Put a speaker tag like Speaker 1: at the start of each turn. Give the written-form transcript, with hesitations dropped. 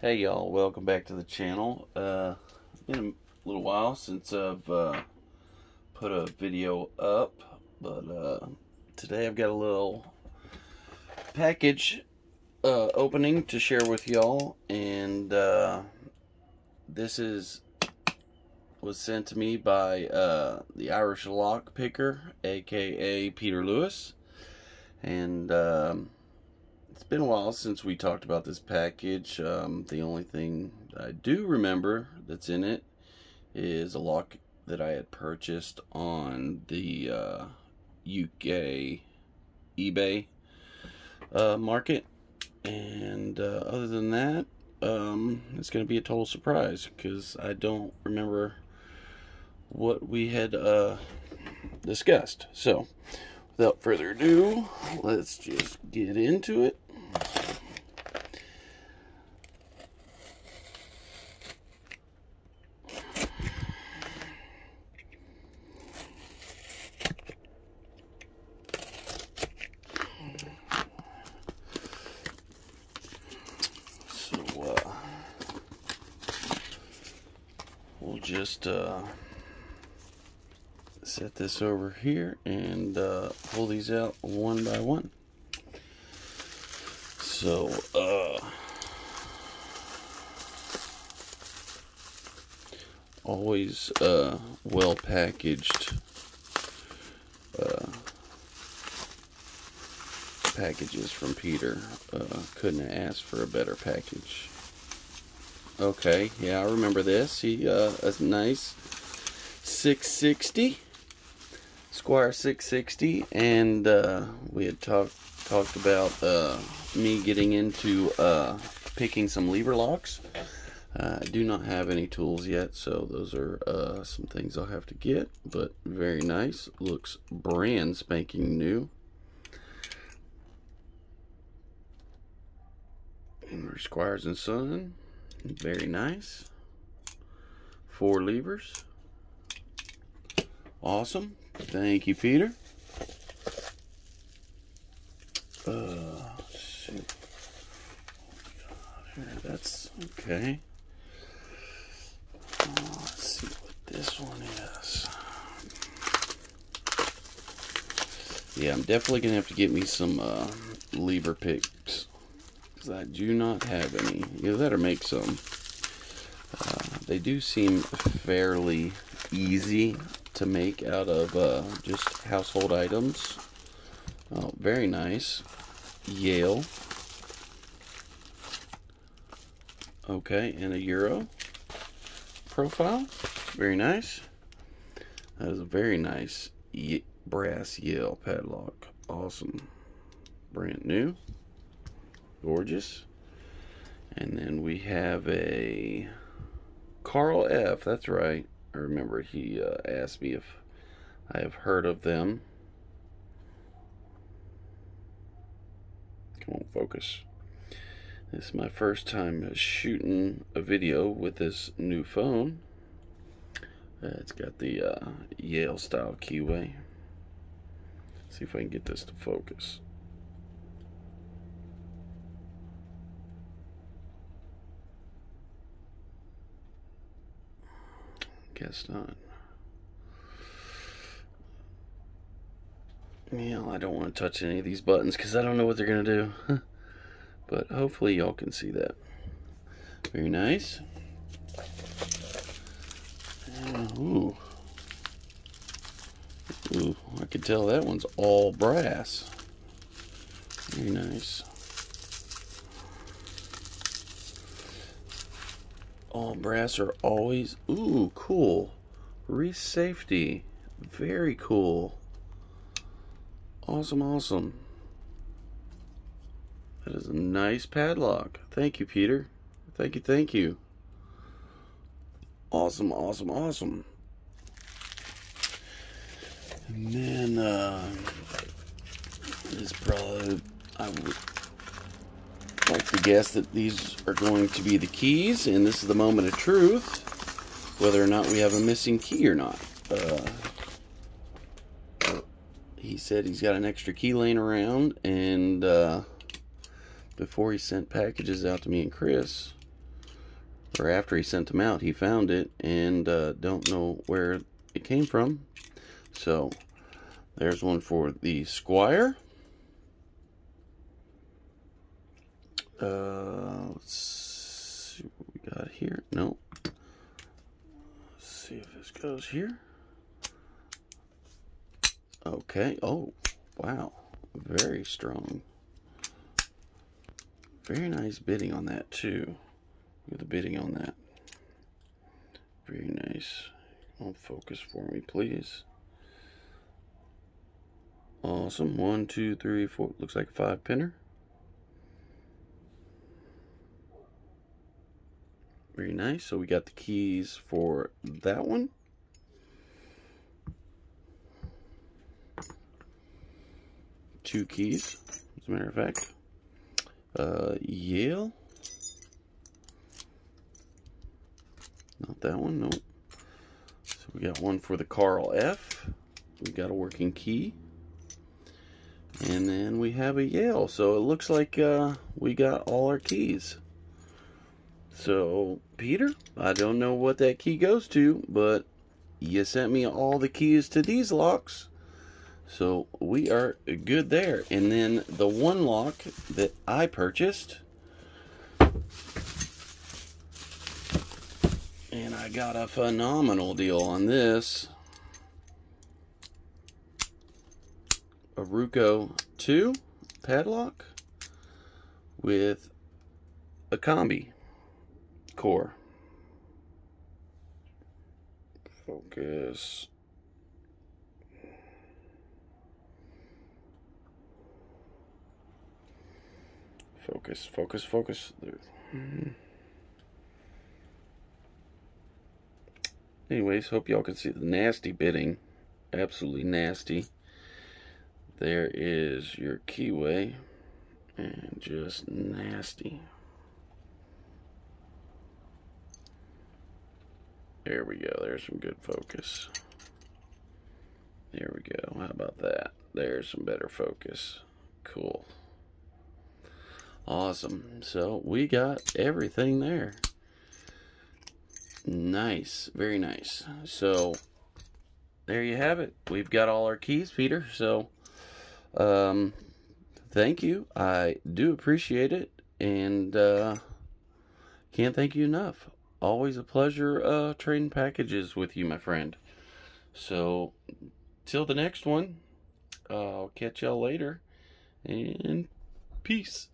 Speaker 1: Hey y'all, welcome back to the channel. It's been a little while since I've put a video up, but today I've got a little package opening to share with y'all, and this was sent to me by the Irish Lock Picker, aka Peter Lewis, and it's been a while since we talked about this package. The only thing I do remember that's in it is a lock that I had purchased on the UK eBay market. And other than that, it's going to be a total surprise because I don't remember what we had discussed. So, without further ado, let's just get into it. We'll just set this over here and pull these out one by one. So always well packaged packages from Peter. Couldn't have asked for a better package. Okay, yeah, I remember this. A nice 660, Squire 660, and we had talked about me getting into picking some lever locks. I do not have any tools yet, so those are some things I'll have to get, but very nice. Looks brand spanking new. And our Squires and Son. Very nice. 4 levers. Awesome. Thank you, Peter. Shoot. That's okay. Let's see what this one is. Yeah, I'm definitely gonna have to get me some lever picks. I do not have any. Either that or make some. They do seem fairly easy to make out of just household items. Oh, very nice. Yale. Okay, and a Euro profile. Very nice. That is a very nice brass Yale padlock. Awesome. Brand new. Gorgeous. And then we have a Carl F. That's right. I remember he asked me if I have heard of them. Come on, focus. This is my first time shooting a video with this new phone. It's got the Yale style keyway. See if I can get this to focus. Guess not. Yeah, I don't want to touch any of these buttons because I don't know what they're going to do. But hopefully y'all can see that. Very nice. Ooh. Ooh, I can tell that one's all brass. Very nice. All brass are always, ooh, cool. Reese safety, very cool. Awesome, awesome. That is a nice padlock. Thank you, Peter. Thank you, thank you. Awesome, awesome, awesome. And then, this probably, I would like to guess that these are going to be the keys, and this is the moment of truth, whether or not we have a missing key or not. He said he's got an extra key laying around, and before he sent packages out to me and Chris, or after he sent them out, he found it and don't know where it came from. So there's one for the Squire. Let's see what we got here. Nope. Let's see if this goes here. Okay. Oh, wow. Very strong. Very nice bidding on that too. Look at the bidding on that. Very nice. Oh, focus for me, please. Awesome. 1, 2, 3, 4. Looks like a 5-pinner. Very nice. So we got the keys for that one. Two keys, as a matter of fact. Yale. Not that one, nope. So we got one for the Carl F. We got a working key. And then we have a Yale. So it looks like we got all our keys. So, Peter, I don't know what that key goes to, but you sent me all the keys to these locks. So we are good there. And then the one lock that I purchased, and I got a phenomenal deal on this. A Ruco 2 padlock with a combi core. Focus. Focus, focus, focus. There. Anyways, hope y'all can see the nasty bidding. Absolutely nasty. There is your keyway. And just nasty. There we go. There's some good focus. There we go. How about that? There's some better focus. Cool. Awesome. So we got everything there. Nice. Very nice. So there you have it. We've got all our keys, Peter. So thank you. I do appreciate it. And can't thank you enough. Always a pleasure trading packages with you, my friend. So till the next one, I'll catch y'all later. And peace.